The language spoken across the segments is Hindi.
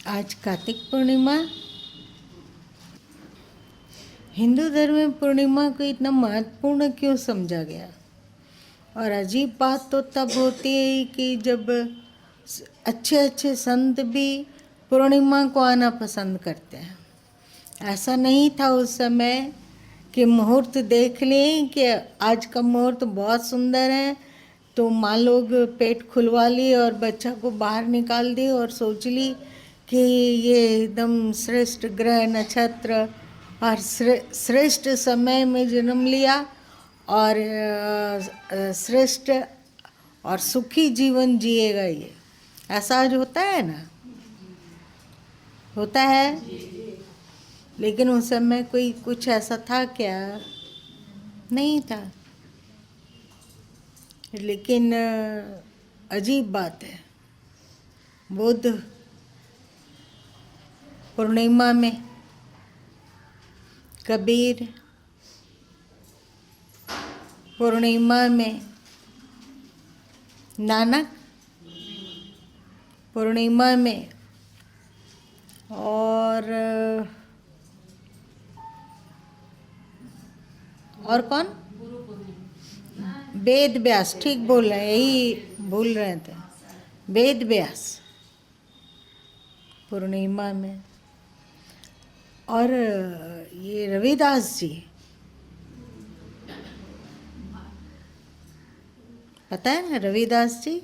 आज कार्तिक पूर्णिमा। हिंदू धर्म में पूर्णिमा को इतना महत्वपूर्ण क्यों समझा गया? और अजीब बात तो तब होती है कि जब अच्छे अच्छे संत भी पूर्णिमा को आना पसंद करते हैं। ऐसा नहीं था उस समय कि मुहूर्त देख लें कि आज का मुहूर्त बहुत सुंदर है तो माँ लोग पेट खुलवा ली और बच्चा को बाहर निकाल दी और सोच ली कि ये एकदम श्रेष्ठ ग्रह नक्षत्र और श्रेष्ठ समय में जन्म लिया और श्रेष्ठ और सुखी जीवन जिएगा। ये ऐसा आज होता है ना, होता है। लेकिन उस समय कोई कुछ ऐसा था क्या? नहीं था। लेकिन अजीब बात है, बुद्ध पूर्णिमा में, कबीर पूर्णिमा में, नानक पूर्णिमा में, और कौन? वेद व्यास। ठीक बोल रहे हैं, यही भूल रहे थे। वेद व्यास पूर्णिमा में। और ये रविदास जी, पता है ना रविदास जी,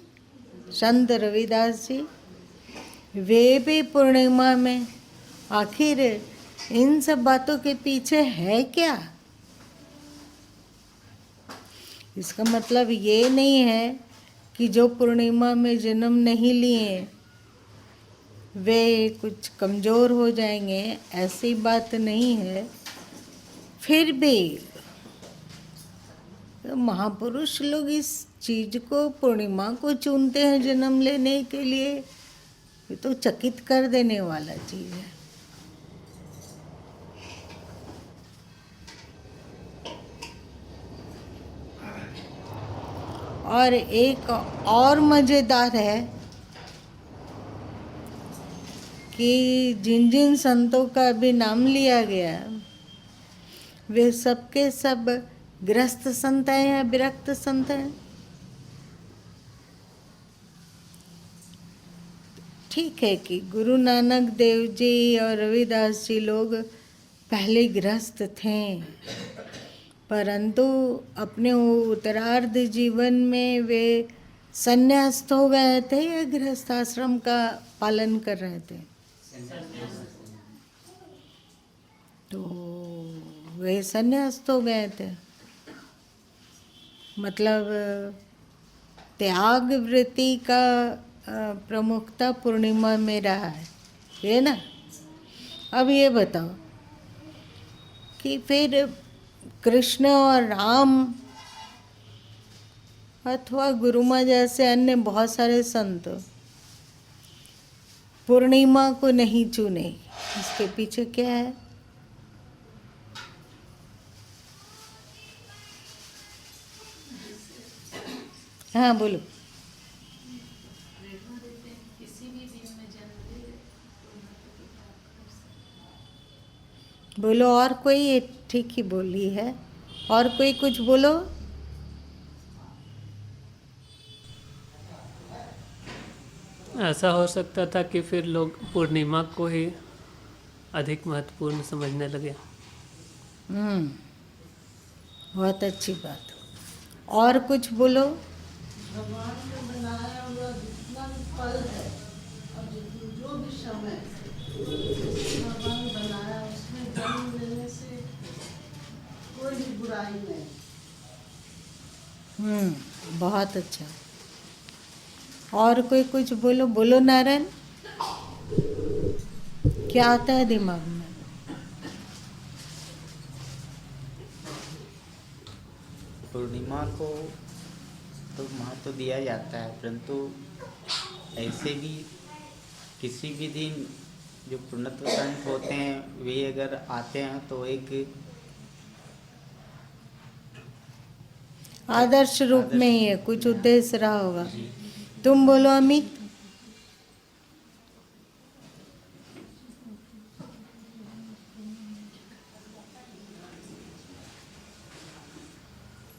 संत रविदास जी, वे भी पूर्णिमा में। आखिर इन सब बातों के पीछे है क्या? इसका मतलब ये नहीं है कि जो पूर्णिमा में जन्म नहीं लिए वे कुछ कमज़ोर हो जाएंगे, ऐसी बात नहीं है। फिर भी तो महापुरुष लोग इस चीज़ को, पूर्णिमा को चुनते हैं जन्म लेने के लिए। ये तो चकित कर देने वाला चीज़ है। और एक और मज़ेदार है कि जिन जिन संतों का भी नाम लिया गया वे सबके सब गृहस्थ संत हैं या विरक्त संत हैं? ठीक है कि गुरु नानक देव जी और रविदास जी लोग पहले गृहस्थ थे, परंतु अपने उत्तरार्ध जीवन में वे संन्यास्त हो गए थे या गृहस्थ आश्रम का पालन कर रहे थे? तो वे संन्यास्त हो गए थे। मतलब त्याग वृत्ति का प्रमुखता पूर्णिमा में रहा है, ये ना। अब ये बताओ कि फिर कृष्ण और राम अथवा गुरुमा जैसे अन्य बहुत सारे संत पूर्णिमा को नहीं चुने, इसके पीछे क्या है? हाँ बोलो। बोलो और कोई? ये ठीक ही बोली है। और कोई कुछ बोलो। ऐसा हो सकता था कि फिर लोग पूर्णिमा को ही अधिक महत्वपूर्ण समझने लगे। बहुत अच्छी बात। और कुछ बोलो। भगवान ने बनाया हुआ जितना भी फल है और जो भी समय भगवान बनाया उसमें जन्म लेने से कोई भी बुराई नहीं। बहुत अच्छा। और कोई कुछ बोलो। बोलो नारायण, क्या आता है दिमाग में? पूर्णिमा को तो महत्व दिया जाता है, परंतु ऐसे भी किसी भी दिन जो पुण्यत्व संत होते हैं वे अगर आते हैं तो एक आदर्श रूप में ही है, कुछ उद्देश्य रहा होगा। तुम बोलो अमित।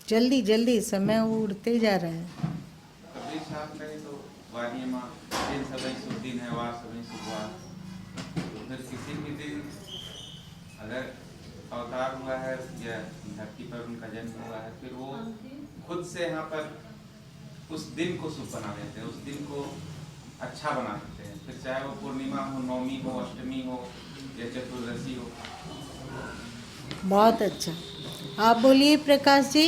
जल्दी जल्दी समय उड़ते जा रहा है। कबीर साहब कहे तो वाणी माँ दिन सभी शुभ दिन है, वार सभी शुभ वार। तो फिर किसी भी दिन अगर अवतार हुआ है या धरती पर उनका जन्म हुआ है, फिर वो खुद से यहाँ पर उस दिन को शुभ बना देते हैं, उस दिन को अच्छा बना देते हैं। फिर चाहे वो पूर्णिमा हो, नवमी हो, अष्टमी हो या चतुर्दशी हो। बहुत अच्छा। आप बोलिए प्रकाश जी।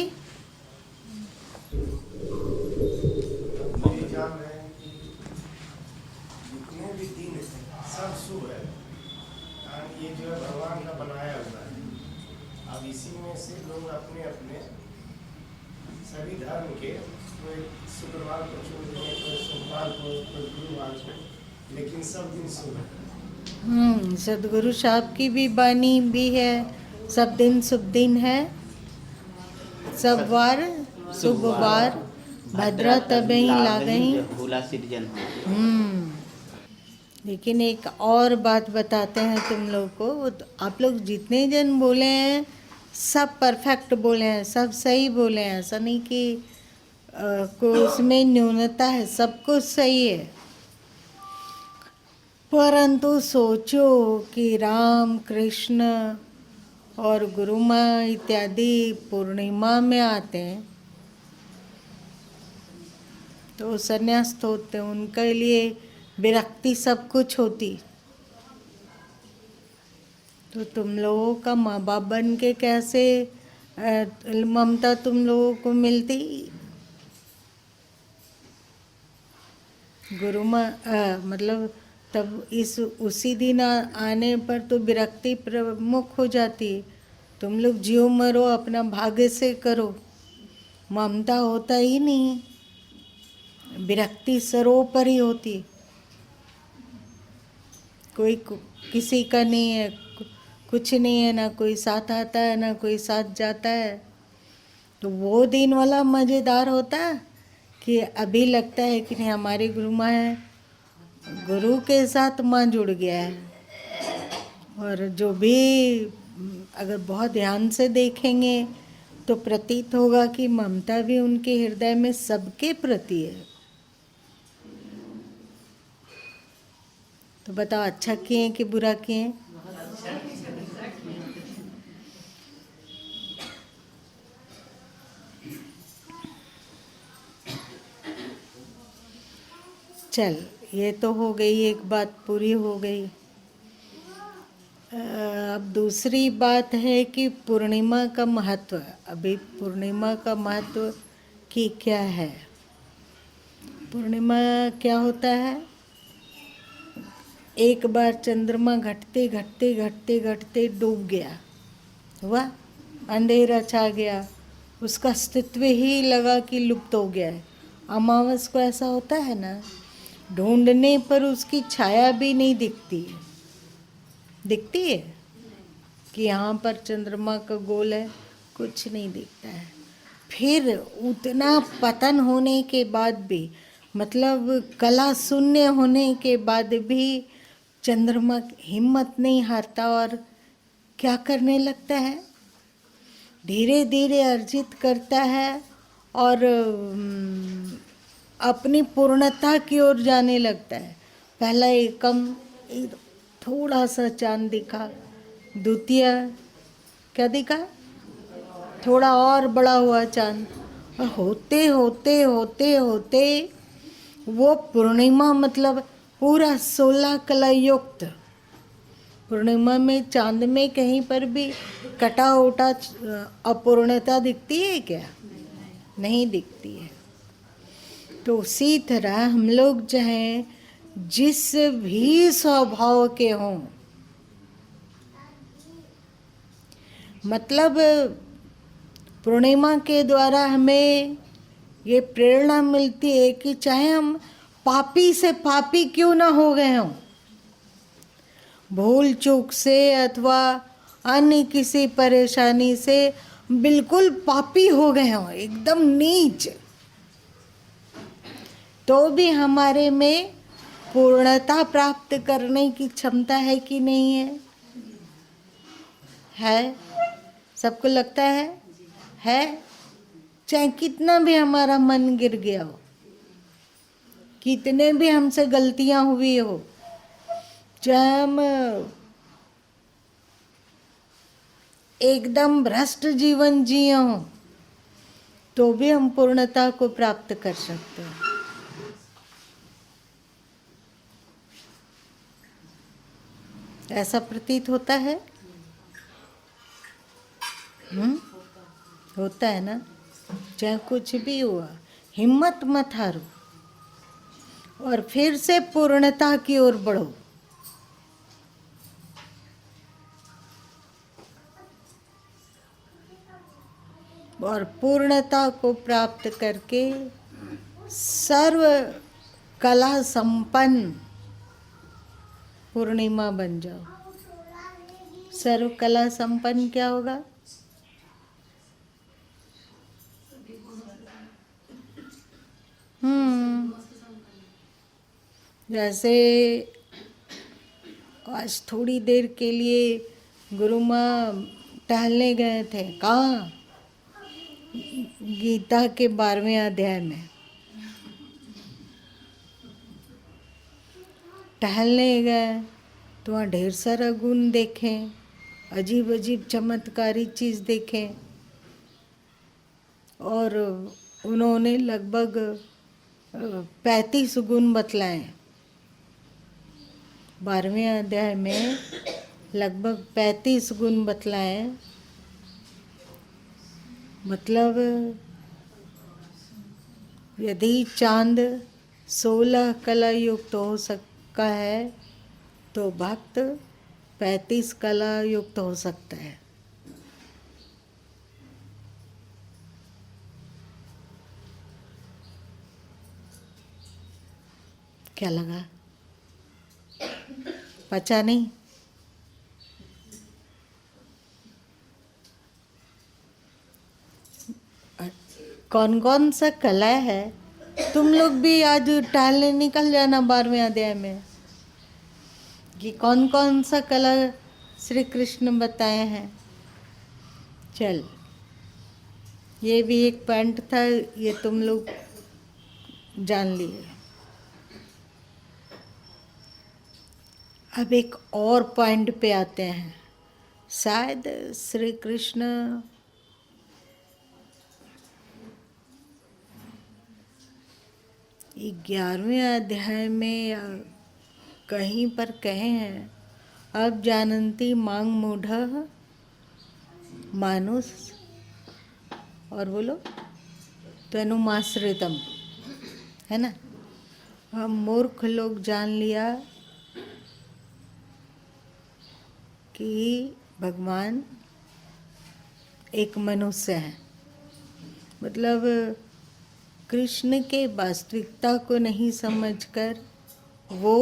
मेरी जान रहे हैं कि जितने भी दिन हैं सब शुभ है, कारण ये जो है भगवान का बनाया हुआ है। अब इसी में से लोग अपने अपने सभी धर्म के, कोई शुक्रवार को चुन रहे, कोई सोमवार को, कोई गुरुवार को, लेकिन सब दिन शुभ है। सदगुरु साहब की भी बानी भी है, सब दिन शुभ दिन है, सब वार शुभ वार, भद्रा तबहि लागहि। भूला सिरजन। लेकिन एक और बात बताते हैं तुम लोग को, आप लोग जितने जन बोले हैं सब परफेक्ट बोले हैं, सब सही बोले हैं, ऐसा नहीं कि कोई उसमें न्यूनता है, सब कुछ सही है। परंतु सोचो कि राम कृष्ण और गुरु माँ इत्यादि पूर्णिमा में आते हैं तो संन्यास्त होते हैं, उनके लिए विरक्ति सब कुछ होती। तो तुम लोगों का माँ बाप बन के कैसे ममता तुम लोगों को मिलती। गुरु माँ मतलब तब इस उसी दिन आने पर तो विरक्ति प्रमुख हो जाती। तुम लोग जियो मरो अपना भाग्य से करो, ममता होता ही नहीं, विरक्ति सरोपरि होती। कोई किसी का नहीं है, कुछ नहीं है, ना कोई साथ आता है ना कोई साथ जाता है। तो वो दिन वाला मज़ेदार होता है कि अभी लगता है कि नहीं हमारी गुरु माँ है, गुरु के साथ माँ जुड़ गया है। और जो भी अगर बहुत ध्यान से देखेंगे तो प्रतीत होगा कि ममता भी उनके हृदय में सबके प्रति है। तो बताओ अच्छा किए कि बुरा किए। चल ये तो हो गई, एक बात पूरी हो गई। अब दूसरी बात है कि पूर्णिमा का महत्व। अभी पूर्णिमा का महत्व की क्या है। पूर्णिमा क्या होता है, एक बार चंद्रमा घटते घटते घटते घटते डूब गया, हुआ अंधेरा छा गया, उसका अस्तित्व ही लगा कि लुप्त हो गया है। अमावस को ऐसा होता है ना, ढूंढने पर उसकी छाया भी नहीं दिखती है, दिखती है कि यहाँ पर चंद्रमा का गोल है, कुछ नहीं दिखता है। फिर उतना पतन होने के बाद भी, मतलब कला शून्य होने के बाद भी चंद्रमा हिम्मत नहीं हारता और क्या करने लगता है, धीरे धीरे अर्जित करता है और अपनी पूर्णता की ओर जाने लगता है। पहला एकम थोड़ा सा चांद दिखा, द्वितीय क्या दिखा, थोड़ा और बड़ा हुआ चांद, और होते होते होते होते वो पूर्णिमा मतलब पूरा 16 कला युक्त। पूर्णिमा में चांद में कहीं पर भी कटा उटा अपूर्णता दिखती है क्या, नहीं दिखती है। तो उसी तरह हम लोग चाहे जिस भी स्वभाव के हों, मतलब पूर्णिमा के द्वारा हमें ये प्रेरणा मिलती है कि चाहे हम पापी से पापी क्यों ना हो गए हों, भूल चूक से अथवा अन्य किसी परेशानी से बिल्कुल पापी हो गए हों, एकदम नीच, तो भी हमारे में पूर्णता प्राप्त करने की क्षमता है कि नहीं है? है, सबको लगता है? चाहे कितना भी हमारा मन गिर गया हो, कितने भी हमसे गलतियां हुई हो, चाहे हम एकदम भ्रष्ट जीवन जिए हों, तो भी हम पूर्णता को प्राप्त कर सकते हैं। ऐसा प्रतीत होता है? होता है ना? चाहे कुछ भी हुआ, हिम्मत मत हारो और फिर से पूर्णता की ओर बढ़ो। और पूर्णता को प्राप्त करके सर्व कला संपन्न पूर्णिमा बन जाओ। सर्व कला संपन्न क्या होगा? जैसे आज थोड़ी देर के लिए गुरु माँ टहलने गए थे। कहाँ? गीता के 12वें अध्याय में टहलने गए तो वहाँ ढेर सारा गुण देखें, अजीब अजीब चमत्कारी चीज़ देखें, और उन्होंने लगभग 35 गुण बतलाए। 12वें अध्याय में लगभग 35 गुण बतलाए। मतलब यदि चांद 16 कला युक्त हो सकता है तो भक्त 35 कला युक्त हो सकता है। क्या लगा? पचा नहीं? कौन कौन सा कला है? तुम लोग भी आज टहलने निकल जाना 12वें अध्याय में कि कौन कौन सा कला श्री कृष्ण बताए हैं। चल, ये भी एक पॉइंट था, ये तुम लोग जान लिए। अब एक और पॉइंट पे आते हैं। शायद श्री कृष्ण ये 11वें अध्याय में या कहीं पर कहे हैं, अब जानन्ति मां मूढ़ः मानुष, और बोलो तनुमाश्रितम, है ना? हम मूर्ख लोग जान लिया कि भगवान एक मनुष्य है। मतलब कृष्ण के वास्तविकता को नहीं समझकर वो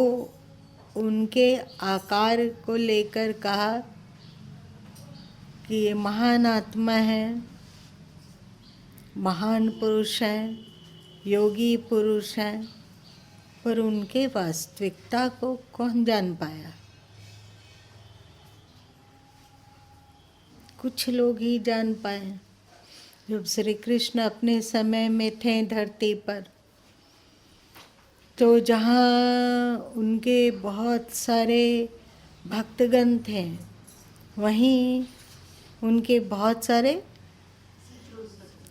उनके आकार को लेकर कहा कि ये महान आत्मा है, महान पुरुष हैं, योगी पुरुष हैं, पर उनके वास्तविकता को कौन जान पाया? कुछ लोग ही जान पाए। जब श्री कृष्ण अपने समय में थे धरती पर, तो जहाँ उनके बहुत सारे भक्तगण थे, वहीं उनके बहुत सारे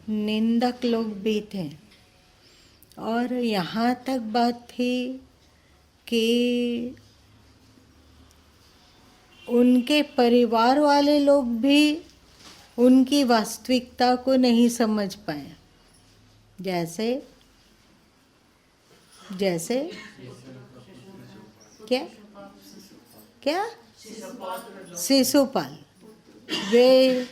निंदक लोग भी थे। और यहाँ तक बात थी कि उनके परिवार वाले लोग भी उनकी वास्तविकता को नहीं समझ पाए। जैसे जैसे क्या क्या शिशुपाल, वे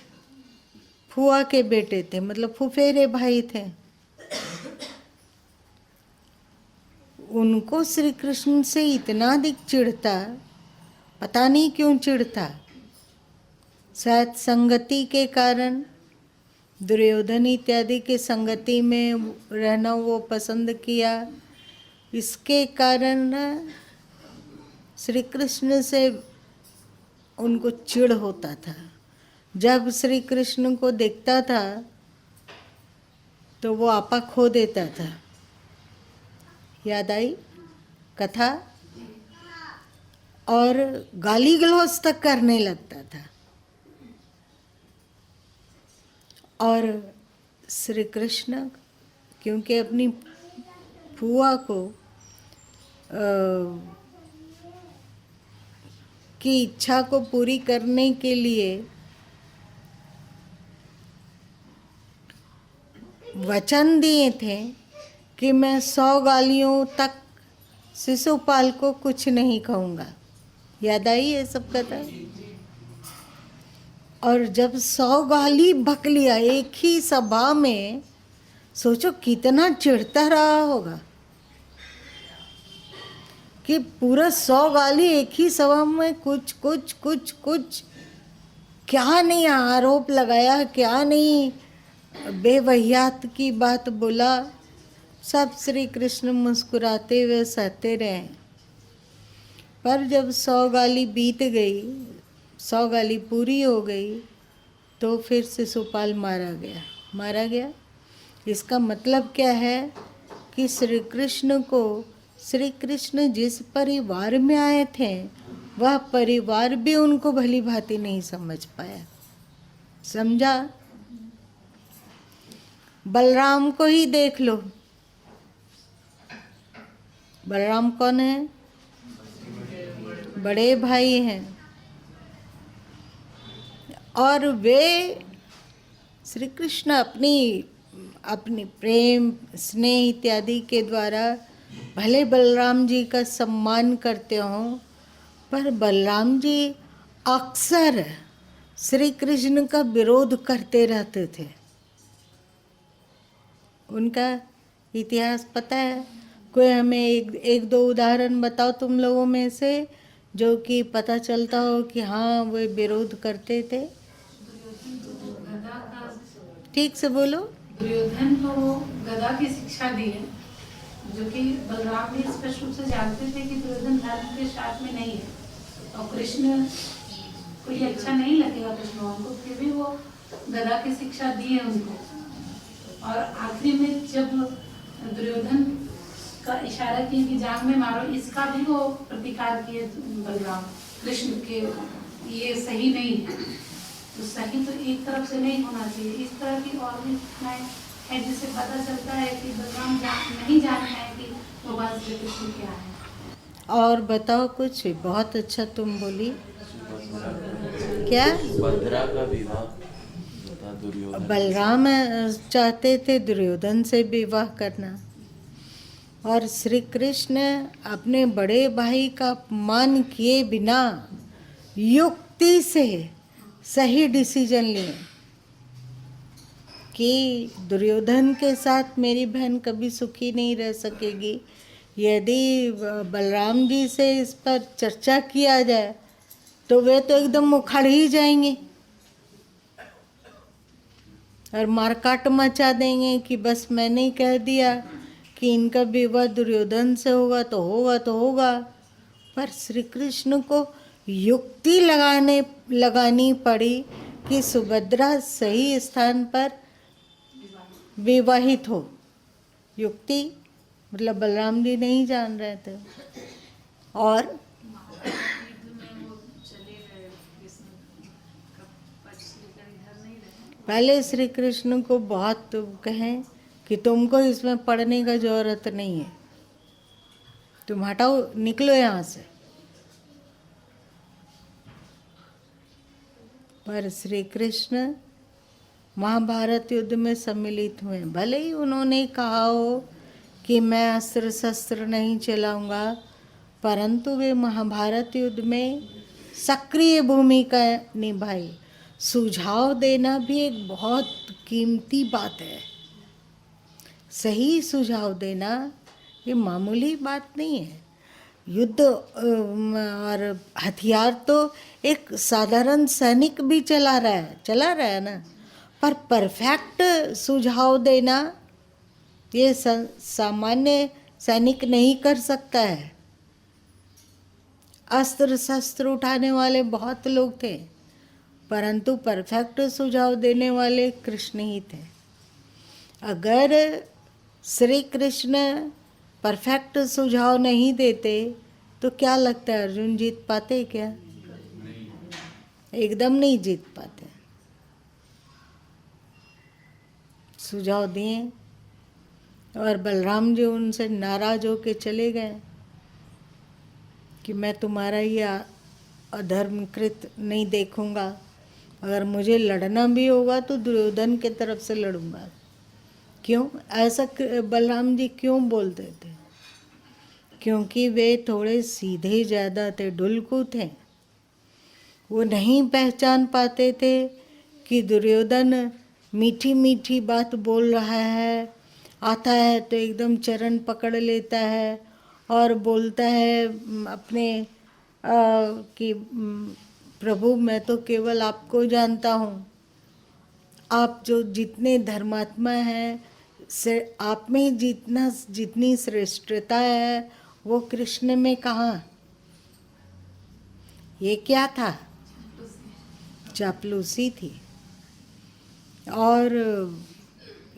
फुआ के बेटे थे, मतलब फुफेरे भाई थे। उनको श्री कृष्ण से इतना अधिक चिढ़ता, पता नहीं क्यों चिढ़ता। शायद संगति के कारण, दुर्योधन इत्यादि के संगति में रहना वो पसंद किया, इसके कारण श्री कृष्ण से उनको चिढ़ होता था। जब श्री कृष्ण को देखता था तो वो आपा खो देता था। याद आई कथा? और गाली गलौज तक करने लगता था। और श्री कृष्ण क्योंकि अपनी फुआ को की इच्छा को पूरी करने के लिए वचन दिए थे कि मैं 100 गालियों तक शिशुपाल को कुछ नहीं कहूँगा। याद आई ये सब कथा? और जब 100 गाली बक लिया एक ही सभा में, सोचो कितना चिढ़ता रहा होगा कि पूरा 100 गाली एक ही सभा में, कुछ कुछ कुछ कुछ क्या नहीं आरोप लगाया, क्या नहीं बेवहियात की बात बोला। सब श्री कृष्ण मुस्कुराते हुए सहते रहे। पर जब 100 गाली बीत गई, 100 गाली पूरी हो गई, तो फिर शिशुपाल मारा गया। मारा गया इसका मतलब क्या है कि श्री कृष्ण को, श्री कृष्ण जिस परिवार में आए थे वह परिवार भी उनको भली भांति नहीं समझ पाया। समझा? बलराम को ही देख लो। बलराम कौन है? बड़े भाई हैं। और वे श्री कृष्ण अपनी प्रेम स्नेह इत्यादि के द्वारा भले बलराम जी का सम्मान करते हों, पर बलराम जी अक्सर श्री कृष्ण का विरोध करते रहते थे। उनका इतिहास पता है? कोई हमें एक दो उदाहरण बताओ तुम लोगों में से, जो कि पता चलता हो कि हाँ वे विरोध करते थे। ठीक से बोलो। दुर्योधन को गदा की शिक्षा दी है, जो कि बलराम भी स्पष्ट रूप से जानते थे कि दुर्योधन धर्म के साथ में नहीं है, और कृष्ण को ये अच्छा नहीं लगेगा कृष्ण भगवान को, फिर भी वो गदा की शिक्षा दी है उनको। और आखिरी में जब दुर्योधन का इशारा किया कि जांग में मारो, इसका भी वो प्रतिकार किए बलराम कृष्ण के, ये सही नहीं है। तो सही तो एक तरफ से नहीं होना चाहिए। इस तरह की और भी घटनाएं है जिससे पता चलता है कि बलराम नहीं जानते हैं कि भगवान श्री कृष्ण क्या है। और बताओ कुछ, बहुत अच्छा तुम बोली। क्या? सुभद्रा का विवाह तथा दुर्योधन। बलराम चाहते थे दुर्योधन से विवाह करना, और श्री कृष्ण अपने बड़े भाई का अपमान किए बिना युक्ति से सही डिसीजन लिए कि दुर्योधन के साथ मेरी बहन कभी सुखी नहीं रह सकेगी। यदि बलराम जी से इस पर चर्चा किया जाए तो वे तो एकदम उखड़ ही जाएंगे और मारकाट मचा देंगे कि बस मैंने ही कह दिया कि इनका विवाह दुर्योधन से होगा तो होगा तो होगा। पर श्री कृष्ण को युक्ति लगानी पड़ी कि सुभद्रा सही स्थान पर विवाहित हो। युक्ति मतलब बलराम जी नहीं जान रहे थे। और पहले श्री कृष्ण को बहुत कहें कि तुमको इसमें पढ़ने का जरूरत नहीं है, तुम हटाओ, निकलो यहाँ से। पर श्री कृष्ण महाभारत युद्ध में सम्मिलित हुए। भले ही उन्होंने कहा हो कि मैं अस्त्र शस्त्र नहीं चलाऊंगा, परंतु वे महाभारत युद्ध में सक्रिय भूमिका निभाई। सुझाव देना भी एक बहुत कीमती बात है। सही सुझाव देना ये मामूली बात नहीं है। युद्ध और हथियार तो एक साधारण सैनिक भी चला रहा है ना, पर परफेक्ट सुझाव देना ये सामान्य सैनिक नहीं कर सकता है। अस्त्र शस्त्र उठाने वाले बहुत लोग थे, परंतु परफेक्ट सुझाव देने वाले कृष्ण ही थे। अगर श्री कृष्ण परफेक्ट सुझाव नहीं देते तो क्या लगता है अर्जुन जीत पाते क्या? एकदम नहीं जीत पाते। सुझाव दिए और बलराम जी उनसे नाराज होके चले गए कि मैं तुम्हारा ये अधर्मकृत नहीं देखूंगा, अगर मुझे लड़ना भी होगा तो दुर्योधन के तरफ से लड़ूंगा। क्यों ऐसा बलराम जी क्यों बोलते थे? क्योंकि वे थोड़े सीधे ज़्यादा थे, ढुलकू थे। वो नहीं पहचान पाते थे कि दुर्योधन मीठी मीठी बात बोल रहा है, आता है तो एकदम चरण पकड़ लेता है और बोलता है अपने कि प्रभु मैं तो केवल आपको जानता हूँ, आप जो जितने धर्मात्मा हैं से आप में जितनी श्रेष्ठता है वो कृष्ण में कहाँ? ये क्या था? चापलूसी थी। और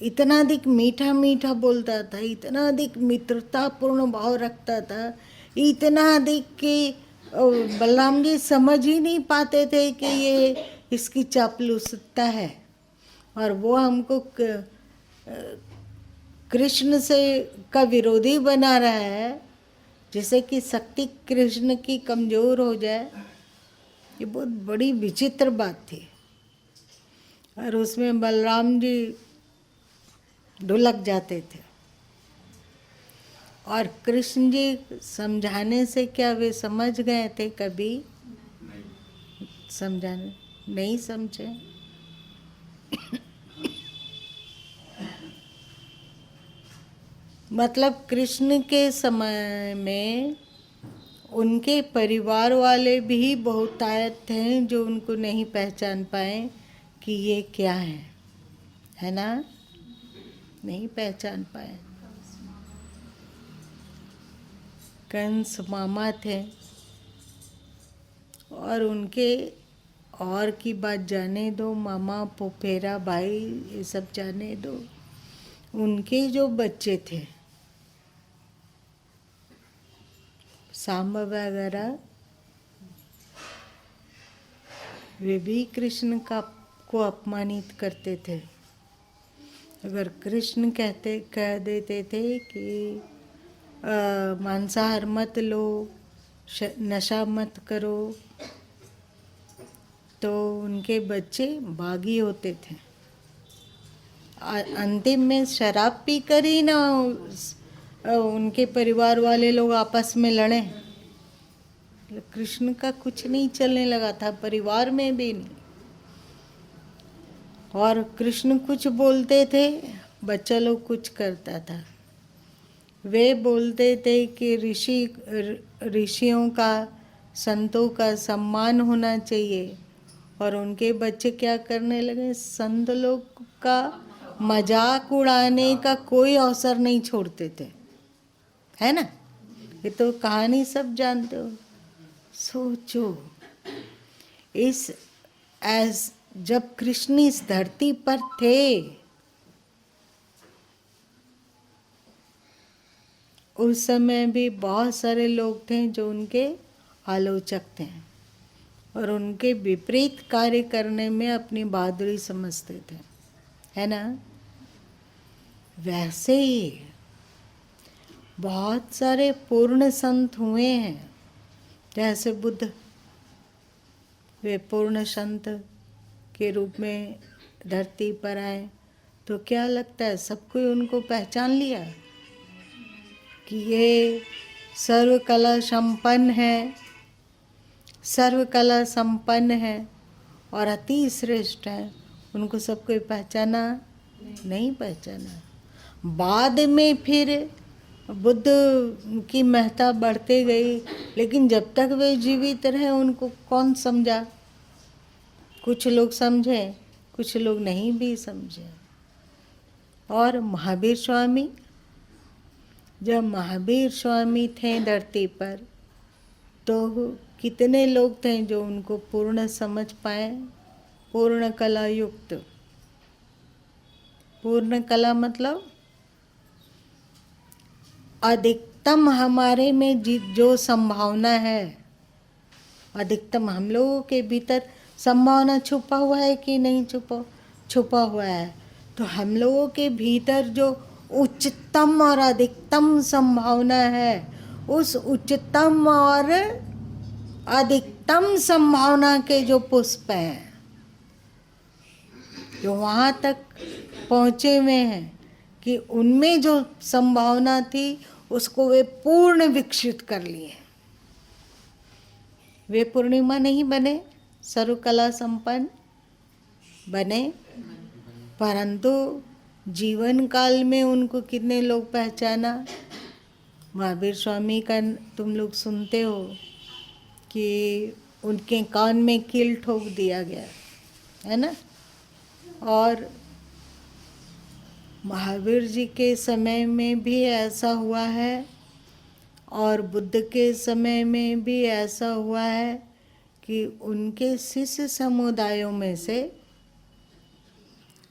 इतना अधिक मीठा मीठा बोलता था, इतना अधिक मित्रतापूर्ण भाव रखता था, इतना अधिक कि बलराम जी समझ ही नहीं पाते थे कि ये इसकी चापलूसता है और वो हमको कृष्ण से का विरोधी बना रहा है, जैसे कि शक्ति कृष्ण की कमज़ोर हो जाए। ये बहुत बड़ी विचित्र बात थी और उसमें बलराम जी ढुलक जाते थे और कृष्ण जी समझाने से क्या वे समझ गए थे? कभी समझाने नहीं समझे। मतलब कृष्ण के समय में उनके परिवार वाले भी बहुत आयत थे जो उनको नहीं पहचान पाए कि ये क्या है ना? नहीं पहचान पाए। कंस मामा थे और उनके और की बात जाने दो, मामा पोपेरा भाई ये सब जाने दो। उनके जो बच्चे थे सांब वगैरह, वे भी कृष्ण को अपमानित करते थे। अगर कृष्ण कह देते थे कि मांसाहार मत लो, नशा मत करो, तो उनके बच्चे बागी होते थे। अंतिम में शराब पी कर ही ना उनके परिवार वाले लोग आपस में लड़े। कृष्ण का कुछ नहीं चलने लगा था, परिवार में भी नहीं। और कृष्ण कुछ बोलते थे, बच्चा लोग कुछ करता था। वे बोलते थे कि ऋषियों का, संतों का सम्मान होना चाहिए, और उनके बच्चे क्या करने लगे? संत लोग का मजाक उड़ाने का कोई अवसर नहीं छोड़ते थे, है ना? ये तो कहानी सब जानते हो। सोचो जब कृष्ण इस धरती पर थे, उस समय भी बहुत सारे लोग थे जो उनके आलोचक थे और उनके विपरीत कार्य करने में अपनी बहादुरी समझते थे, है ना? वैसे ही बहुत सारे पूर्ण संत हुए हैं, जैसे बुद्ध, वे पूर्ण संत के रूप में धरती पर आए। तो क्या लगता है सब कोई उनको पहचान लिया कि ये सर्वकला संपन्न है, सर्वकला संपन्न है और अति श्रेष्ठ है? उनको सब कोई पहचाना? नहीं पहचाना। बाद में फिर बुद्ध की महत्ता बढ़ते गई, लेकिन जब तक वे जीवित रहे उनको कौन समझा? कुछ लोग समझे, कुछ लोग नहीं भी समझे। और महावीर स्वामी, जब महावीर स्वामी थे धरती पर, तो कितने लोग थे जो उनको पूर्ण समझ पाए, पूर्ण कला युक्त, पूर्ण कला मतलब अधिकतम हमारे में जो संभावना है, अधिकतम हम लोगों के भीतर संभावना छुपा हुआ है कि नहीं छुपा हुआ है। तो हम लोगों के भीतर जो उच्चतम और अधिकतम संभावना है, उस उच्चतम और अधिकतम संभावना के जो पुष्प हैं, जो वहाँ तक पहुँचे हुए हैं कि उनमें जो संभावना थी उसको वे पूर्ण विकसित कर लिए। वे पूर्णिमा नहीं बने, सर्वकला संपन्न बने, परंतु जीवन काल में उनको कितने लोग पहचाना। महावीर स्वामी का तुम लोग सुनते हो कि उनके कान में कील ठोक दिया गया, है ना। और महावीर जी के समय में भी ऐसा हुआ है और बुद्ध के समय में भी ऐसा हुआ है कि उनके शिष्य समुदायों में से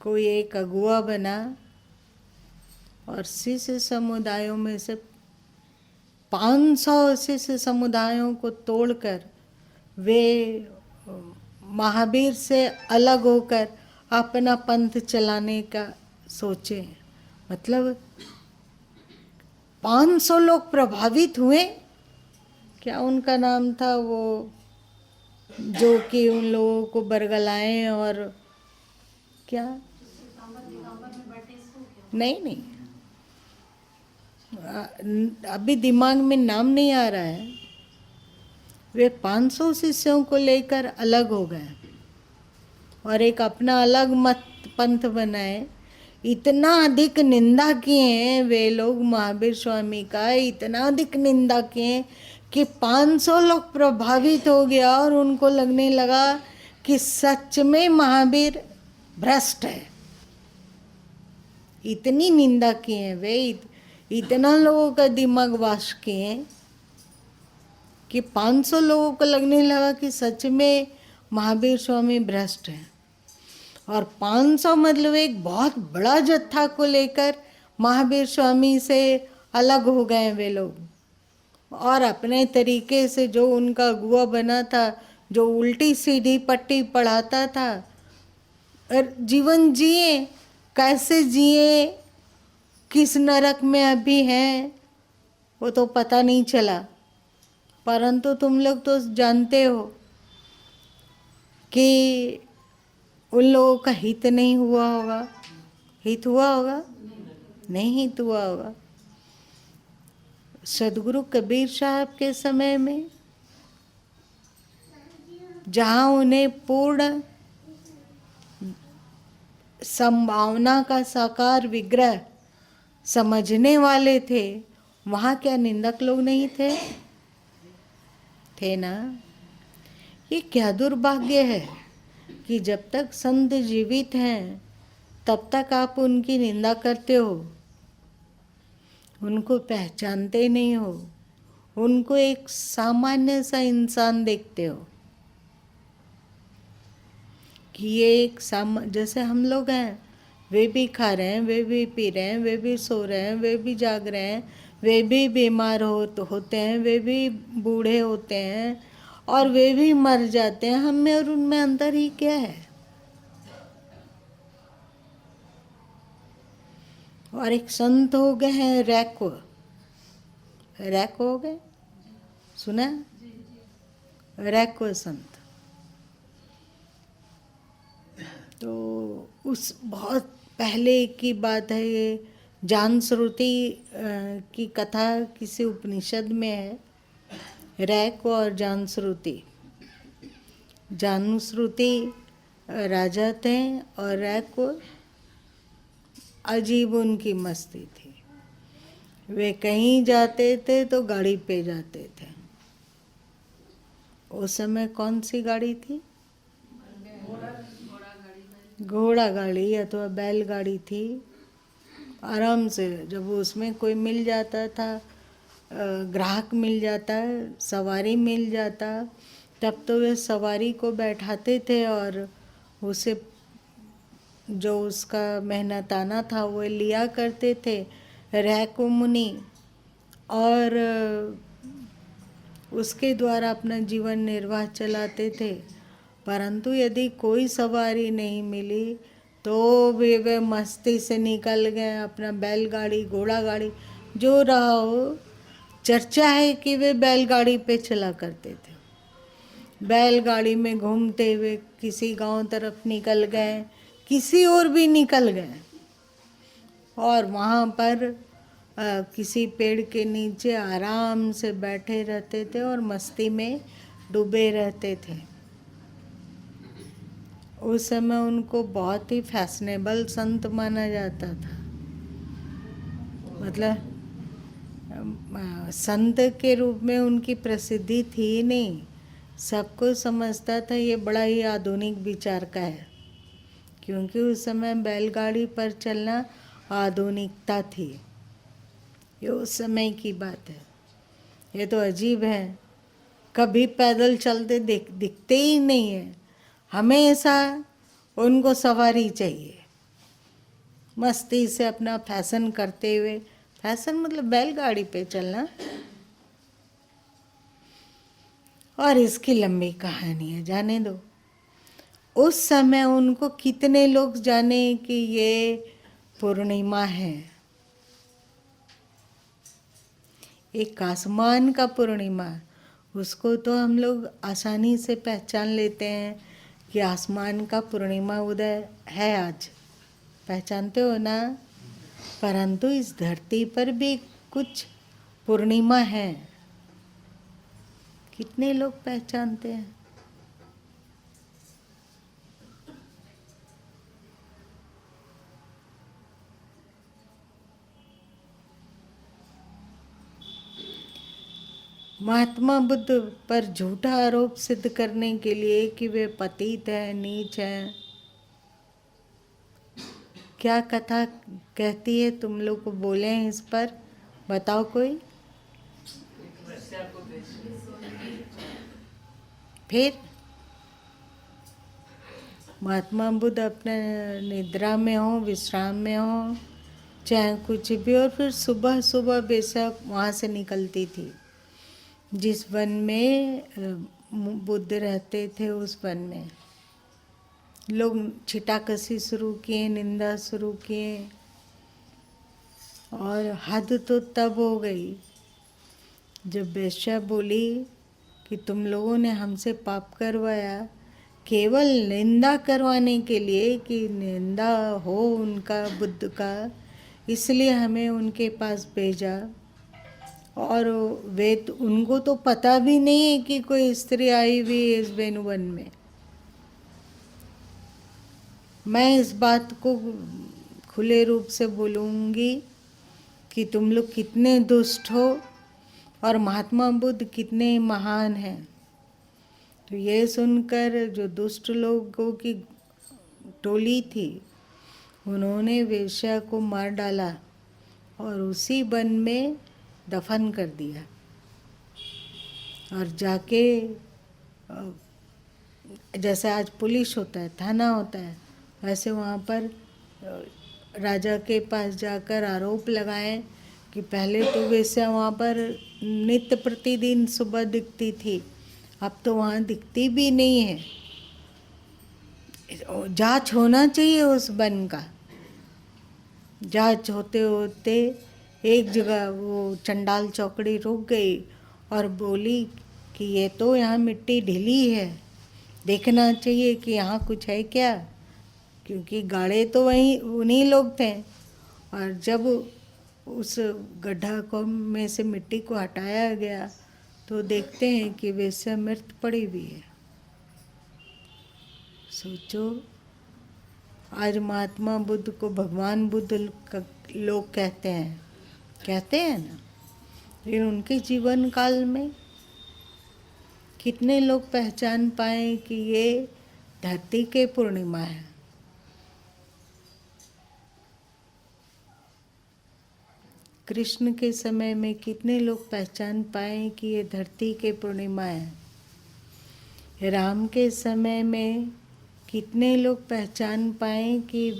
कोई एक अगुआ बना और शिष्य समुदायों में से 500 शिष्य समुदायों को तोड़कर वे महावीर से अलग होकर अपना पंथ चलाने का सोचे। मतलब 500 लोग प्रभावित हुए। क्या उनका नाम था वो जो कि उन लोगों को बरगलाएं और क्या, नहीं अभी दिमाग में नाम नहीं आ रहा है। वे 500 शिष्यों को लेकर अलग हो गए और एक अपना अलग मत पंथ बनाए। इतना अधिक निंदा किए हैं वे लोग महावीर स्वामी का, इतना अधिक निंदा किए कि 500 लोग प्रभावित हो गया और उनको लगने लगा कि सच में महावीर भ्रष्ट है। इतनी निंदा किए हैं वे, इतना लोगों का दिमाग वाश किए कि 500 लोगों को लगने लगा कि सच में महावीर स्वामी भ्रष्ट है। और 500 मतलब एक बहुत बड़ा जत्था को लेकर महावीर स्वामी से अलग हो गए वे लोग और अपने तरीके से जो उनका अगुआ बना था, जो उल्टी सीधी पट्टी पढ़ाता था, और जीवन जिए, कैसे जिए, किस नरक में अभी हैं वो तो पता नहीं चला। परंतु तुम लोग तो जानते हो कि उन लोगों का हित नहीं हुआ होगा। हित हुआ होगा? नहीं हित हुआ होगा। सदगुरु कबीर साहब के समय में जहाँ उन्हें पूर्ण संभावना का साकार विग्रह समझने वाले थे, वहाँ क्या निंदक लोग नहीं थे? थे ना। ये क्या दुर्भाग्य है कि जब तक संत जीवित हैं तब तक आप उनकी निंदा करते हो, उनको पहचानते नहीं हो, उनको एक सामान्य सा इंसान देखते हो कि ये एक जैसे हम लोग हैं। वे भी खा रहे हैं, वे भी पी रहे हैं, वे भी सो रहे हैं, वे भी जाग रहे हैं, वे भी बीमार होते हैं, वे भी बूढ़े होते हैं और वे भी मर जाते हैं। हम में और उनमें अंतर ही क्या है? और एक संत हो गए हैं रैको हो गए, सुना? रैको संत। तो उस बहुत पहले की बात है ये। जानश्रुति की कथा किसी उपनिषद में है, रैको और जानश्रुति। जानश्रुति राजा थे और रैको अजीब उनकी मस्ती थी। वे कहीं जाते थे तो गाड़ी पे जाते थे। उस समय कौन सी गाड़ी थी? घोड़ा गाड़ी अथवा बैलगाड़ी थी। आराम से जब उसमें कोई मिल जाता था, ग्राहक मिल जाता, सवारी मिल जाता, तब तो वे सवारी को बैठाते थे और उसे जो उसका मेहनताना था वो लिया करते थे, रैको मुनि, और उसके द्वारा अपना जीवन निर्वाह चलाते थे। परंतु यदि कोई सवारी नहीं मिली तो वे मस्ती से निकल गए, अपना बैलगाड़ी घोड़ा गाड़ी जो रहा हो। चर्चा है कि वे बैलगाड़ी पे चला करते थे, बैलगाड़ी में घूमते हुए किसी गांव तरफ निकल गए, किसी और भी निकल गए, और वहाँ पर किसी पेड़ के नीचे आराम से बैठे रहते थे और मस्ती में डूबे रहते थे। उस समय उनको बहुत ही फैशनेबल संत माना जाता था। मतलब संत के रूप में उनकी प्रसिद्धि थी नहीं, सबको समझता था ये बड़ा ही आधुनिक विचार का है, क्योंकि उस समय बैलगाड़ी पर चलना आधुनिकता थी। ये उस समय की बात है। ये तो अजीब है, कभी पैदल चलते दिखते ही नहीं है, हमेशा उनको सवारी चाहिए, मस्ती से अपना फैशन करते हुए, फैशन मतलब बैलगाड़ी पे चलना। और इसकी लंबी कहानी है, जाने दो। उस समय उनको कितने लोग जाने कि ये पूर्णिमा है, एक आसमान का पूर्णिमा, उसको तो हम लोग आसानी से पहचान लेते हैं कि आसमान का पूर्णिमा उदय है आज, पहचानते हो ना। परंतु इस धरती पर भी कुछ पूर्णिमा है, कितने लोग पहचानते हैं? महात्मा बुद्ध पर झूठा आरोप सिद्ध करने के लिए कि वे पतित हैं, नीच हैं, क्या कथा कहती है? तुम लोग को बोले हैं इस पर, बताओ कोई। फिर महात्मा बुद्ध अपने निद्रा में हो, विश्राम में हो, चाहे कुछ भी, और फिर सुबह सुबह बेशक वहाँ से निकलती थी। जिस वन में बुद्ध रहते थे, उस वन में लोग छिटाकसी शुरू किए, निंदा शुरू किए, और हद तो तब हो गई जब वेश्या बोली कि तुम लोगों ने हमसे पाप करवाया केवल निंदा करवाने के लिए, कि निंदा हो उनका, बुद्ध का, इसलिए हमें उनके पास भेजा। और वे तो, उनको तो पता भी नहीं है कि कोई स्त्री आई हुई है इस वेणुवन में। मैं इस बात को खुले रूप से बोलूँगी कि तुम लोग कितने दुष्ट हो और महात्मा बुद्ध कितने महान हैं। तो ये सुनकर जो दुष्ट लोगों की टोली थी, उन्होंने वेश्या को मार डाला और उसी वन में दफन कर दिया। और जाके जैसे आज पुलिस होता है, थाना होता है, वैसे वहाँ पर राजा के पास जाकर आरोप लगाए कि पहले तो वेश्या वहाँ पर नित्य प्रतिदिन सुबह दिखती थी, अब तो वहाँ दिखती भी नहीं है। जांच होना चाहिए उस वन का। जांच होते होते एक जगह वो चंडाल चौकड़ी रुक गई और बोली कि ये तो यहाँ मिट्टी ढीली है, देखना चाहिए कि यहाँ कुछ है क्या, क्योंकि गाड़े तो वहीं उन्हीं लोग थे। और जब उस गड्ढा को में से मिट्टी को हटाया गया तो देखते हैं कि वेश्या मृत पड़ी हुई है। सोचो, आज महात्मा बुद्ध को भगवान बुद्ध लोग कहते हैं ना, लेकिन उनके जीवन काल में कितने लोग पहचान पाए कि ये धरती के पूर्णिमा है। कृष्ण के समय में कितने लोग पहचान पाए कि ये धरती के पूर्णिमा है। राम के समय में कितने लोग पहचान पाए कि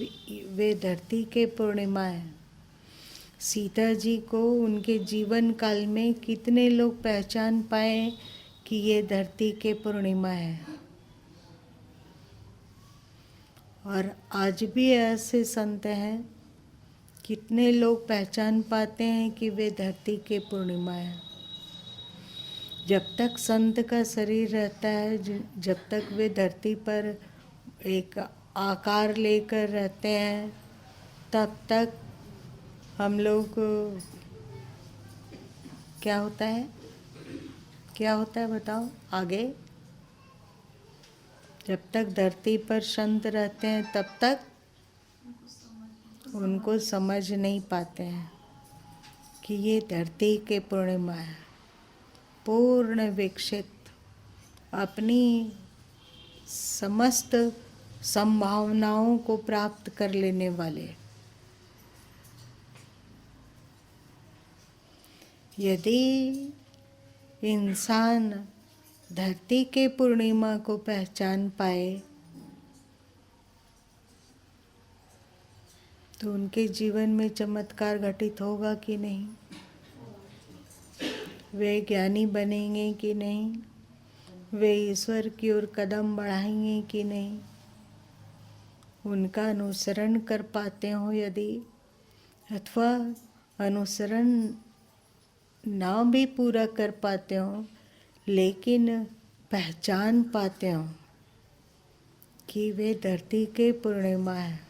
वे धरती के पूर्णिमा है। सीता जी को उनके जीवन काल में कितने लोग पहचान पाए कि ये धरती के पूर्णिमा है। और आज भी ऐसे संत हैं, कितने लोग पहचान पाते हैं कि वे धरती के पूर्णिमा है। जब तक संत का शरीर रहता है, जब तक वे धरती पर एक आकार लेकर रहते हैं, तब तक हम लोग क्या होता है, क्या होता है बताओ आगे। जब तक धरती पर संत रहते हैं तब तक उनको समझ नहीं पाते हैं कि ये धरती के पूर्णिमा है। पूर्ण विकसित अपनी समस्त संभावनाओं को प्राप्त कर लेने वाले। यदि इंसान धरती के पूर्णिमा को पहचान पाए तो उनके जीवन में चमत्कार घटित होगा कि नहीं, वे ज्ञानी बनेंगे कि नहीं, वे ईश्वर की ओर कदम बढ़ाएंगे कि नहीं, उनका अनुसरण कर पाते हो यदि, अथवा अनुसरण ना भी पूरा कर पाते हो लेकिन पहचान पाते हो कि वे धरती के पूर्णिमा है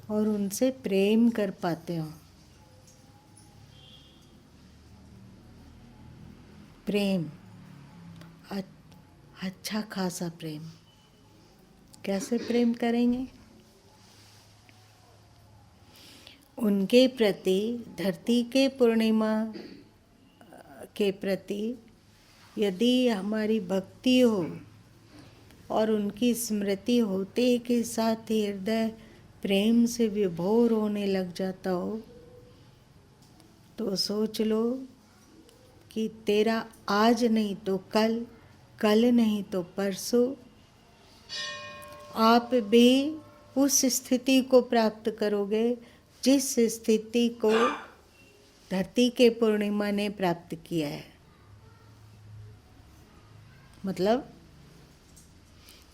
और उनसे प्रेम कर पाते हो। प्रेम, अच्छा खासा प्रेम। कैसे प्रेम करेंगे? उनके प्रति, धरती के पूर्णिमा के प्रति यदि हमारी भक्ति हो और उनकी स्मृति होते के साथ ही हृदय प्रेम से विभोर होने लग जाता हो, तो सोच लो कि तेरा आज नहीं तो कल, कल नहीं तो परसों आप भी उस स्थिति को प्राप्त करोगे जिस स्थिति को धरती के पूर्णिमा ने प्राप्त किया है। मतलब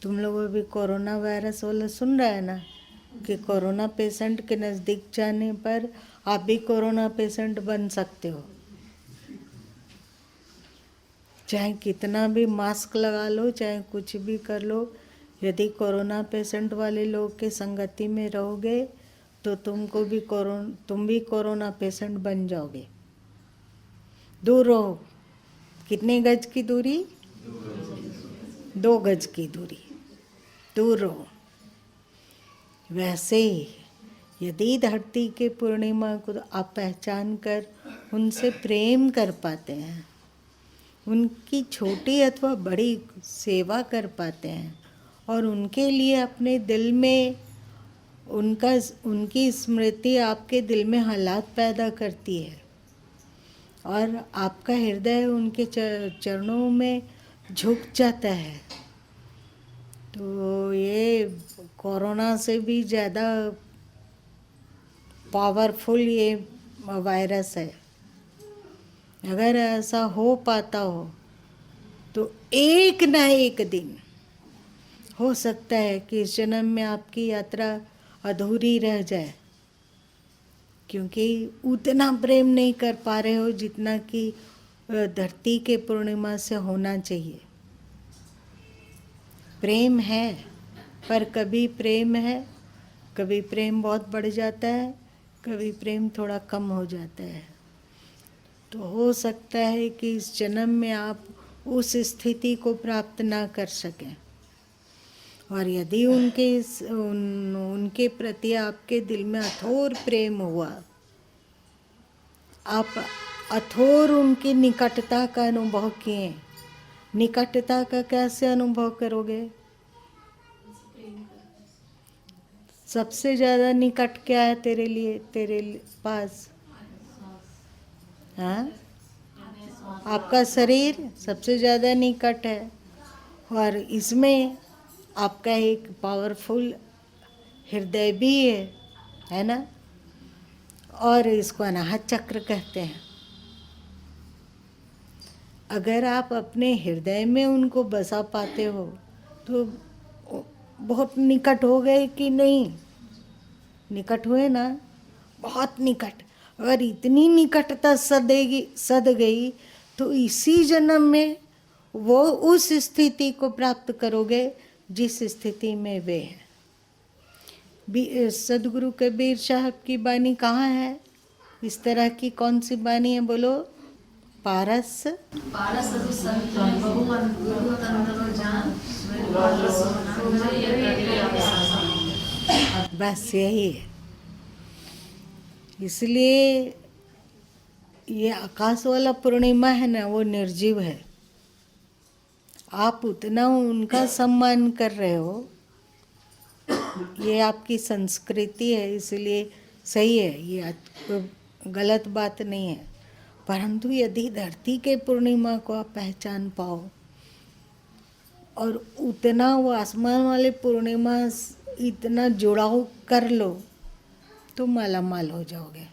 तुम लोग अभी कोरोना वायरस वाला सुन रहा है ना, कि कोरोना पेशेंट के नज़दीक जाने पर आप भी कोरोना पेशेंट बन सकते हो। चाहे कितना भी मास्क लगा लो, चाहे कुछ भी कर लो, यदि कोरोना पेशेंट वाले लोग के संगति में रहोगे तो तुम भी कोरोना पेशेंट बन जाओगे। दूर रहो। कितने गज की दूरी? 2 गज की दूरी, दूर रहो। वैसे ही यदि धरती के पूर्णिमा को आप पहचान कर उनसे प्रेम कर पाते हैं, उनकी छोटी अथवा बड़ी सेवा कर पाते हैं और उनके लिए अपने दिल में उनकी स्मृति आपके दिल में हालात पैदा करती है और आपका हृदय उनके चरणों में झुक जाता है, तो ये कोरोना से भी ज़्यादा पावरफुल ये वायरस है। अगर ऐसा हो पाता हो तो एक ना एक दिन हो सकता है कि इस जन्म में आपकी यात्रा अधूरी रह जाए, क्योंकि उतना प्रेम नहीं कर पा रहे हो जितना कि धरती के पूर्णिमा से होना चाहिए। प्रेम है, पर कभी प्रेम है, कभी प्रेम बहुत बढ़ जाता है, कभी प्रेम थोड़ा कम हो जाता है। तो हो सकता है कि इस जन्म में आप उस स्थिति को प्राप्त ना कर सकें, और यदि उनके प्रति आपके दिल में अथोर प्रेम हुआ, आप अथोर उनकी निकटता का अनुभव किए। निकटता का कैसे अनुभव करोगे? सबसे ज़्यादा निकट क्या है तेरे लिए, तेरे पास? हाँ, आपका शरीर सबसे ज़्यादा निकट है, और इसमें आपका एक पावरफुल हृदय भी है ना। और इसको अनाहत चक्र कहते हैं। अगर आप अपने हृदय में उनको बसा पाते हो तो बहुत निकट हो गए कि नहीं, निकट हुए ना, बहुत निकट। अगर इतनी निकटता सद गई तो इसी जन्म में वो उस स्थिति को प्राप्त करोगे जिस स्थिति में वे हैं। सदगुरु कबीर साहब की वाणी कहाँ है? इस तरह की कौन सी वाणी है बोलो? पारस पारस अदु संत बहुवन गुरु तंत्र जान बस यही है। इसलिए ये आकाश वाला पूर्णिमा है ना, वो निर्जीव है। आप उतना उनका सम्मान कर रहे हो, ये आपकी संस्कृति है, इसलिए सही है, ये गलत बात नहीं है। परंतु यदि धरती के पूर्णिमा को आप पहचान पाओ और उतना वो आसमान वाले पूर्णिमा इतना जुड़ाव कर लो तो मालामाल हो जाओगे।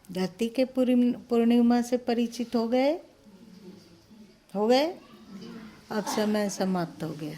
धरती के पूर्णिमा से परिचित हो गए? अब समय समाप्त हो गया।